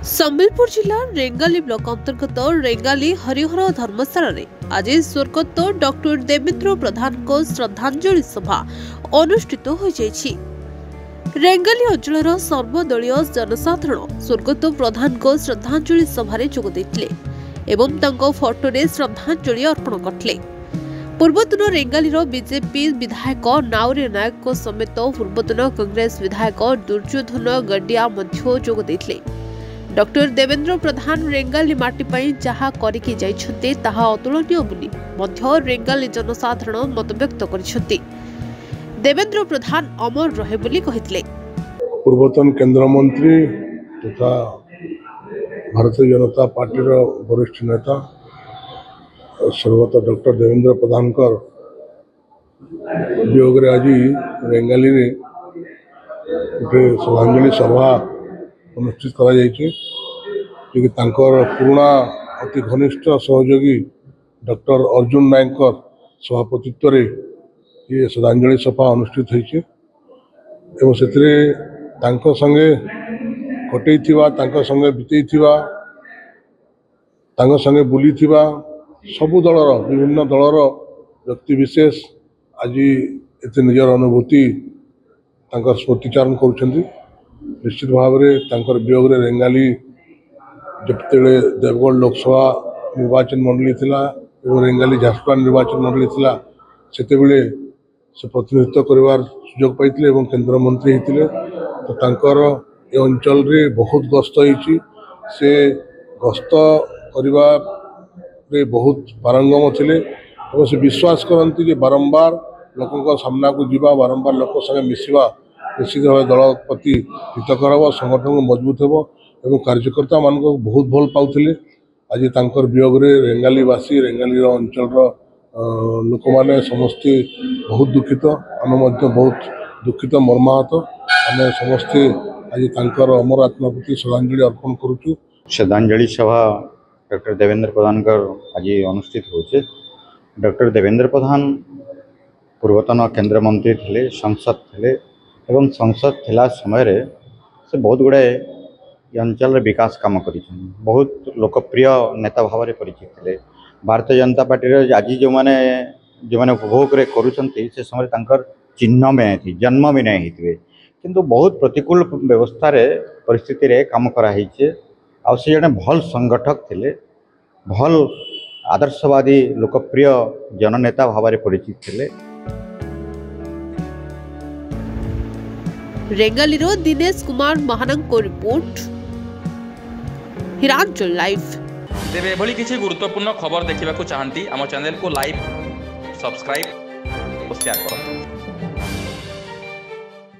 सम्बलपुर जिला रेंगाली ब्लॉक अंतर्गत रेंगाली हरिहर धर्मशाला आज स्वर्गत डॉक्टर देवेंद्र प्रधान को श्रद्धांजलि सभा अनुष्ठित हो जाइछि। रेंगाली अंचल सर्वदलीय जनसाधारण स्वर्गत प्रधान को श्रद्धांजलि सभा जोग देथिले एवं तांको फोटो रे श्रद्धांजलि अर्पण करथिले। पूर्वतन रेंगालीर बीजेपी विधायक नाउरी नायक समेत पूर्वतन कांग्रेस विधायक दुर्योधन गड्डिया मध्य जोग देथिले। डॉक्टर देवेंद्र प्रधान रेंगाली माटी पई जहा करिके जाइछन्ते ताहा अतुलनीय बोली मध्य रेंगाली जनसाधारण मत व्यक्त करिसथि। देवेंद्र प्रधान अमर रहे बोली कहितले। पूर्वतन केंद्र मंत्री तथा भारतीय जनता पार्टी वरिष्ठ नेता स्वर्गत डॉक्टर देवेंद्र प्रधान वियोग आज रेंगाली गोटे श्रद्धांजलि सभा अनुष्ठित कर पुराना अति घनिष्ठ सहयोगी डॉक्टर अर्जुन नायक सभापतित्व ये श्रद्धांजलि सभा अनुष्ठित होती संगे कटई संगे बीतई संगे बुली सबु दलर विभिन्न दलर व्यक्ति विशेष आज एत निजर अनुभूति स्मृतिचारण कर निश्चित भाव में वियोग रेंगाली जबते देवगढ़ लोकसभा निर्वाचन मंडली थिला और रेंगाली झारसुगुड़ा निर्वाचन मंडली थिला सेतेबेले से प्रतिनिधित्व करिवार सुजोग पाइथिले एवं केंद्र मंत्री होते तो तांकर ए अंचल रे बहुत गस्त होइछि। से गस्त करिवा रे बहुत पारंगम थिले और से विश्वास करती जे बारंबार लोकों सामना को जीवा बारंबार लोक संगे मिसिवा निश्चित भाव दल प्रति हितकर हम संगठन को मजबूत हो एवं कार्यकर्ता मान बहुत भल पाते। आज तांकर वियोग रेंगालीवासी रेंगाली अंचल लोक मैंने समस्ते बहुत दुखित आम बहुत दुखित मर्माहत आम समस्ते आज तांकर अमर आत्मा प्रति श्रद्धांजलि अर्पण करुचु। श्रद्धांजलि सभा डॉक्टर देवेंद्र प्रधान आज अनुष्ठित होचे। डॉक्टर देवेंद्र प्रधान पूर्वतन केंद्र मंत्री थे, संसद थे एवं संसद थिला समय रे से बहुत गुड़ाए अंचल विकास काम कर बहुत लोकप्रिय नेता भाव में परिचित थे। भारतीय जनता पार्टी आज जो मैंने उपभोग करुँचे से समय चिन्ह भी नहीं थी, जन्म भी नहीं होते किंतु बहुत प्रतिकूल व्यवस्था रे परिस्थिति रे काम कराई आ से जड़े भल संगठक थे, भल आदर्शवादी लोकप्रिय जननेता भाव में परिचित थे। रेंगाली दिनेश कुमार महानंको रिपोर्ट हिरांचल लाइव। तेरे एभली किसी गुरुत्वपूर्ण खबर देखा चाहती आम चैनल को लाइक, सब्सक्राइब और शेयर करो।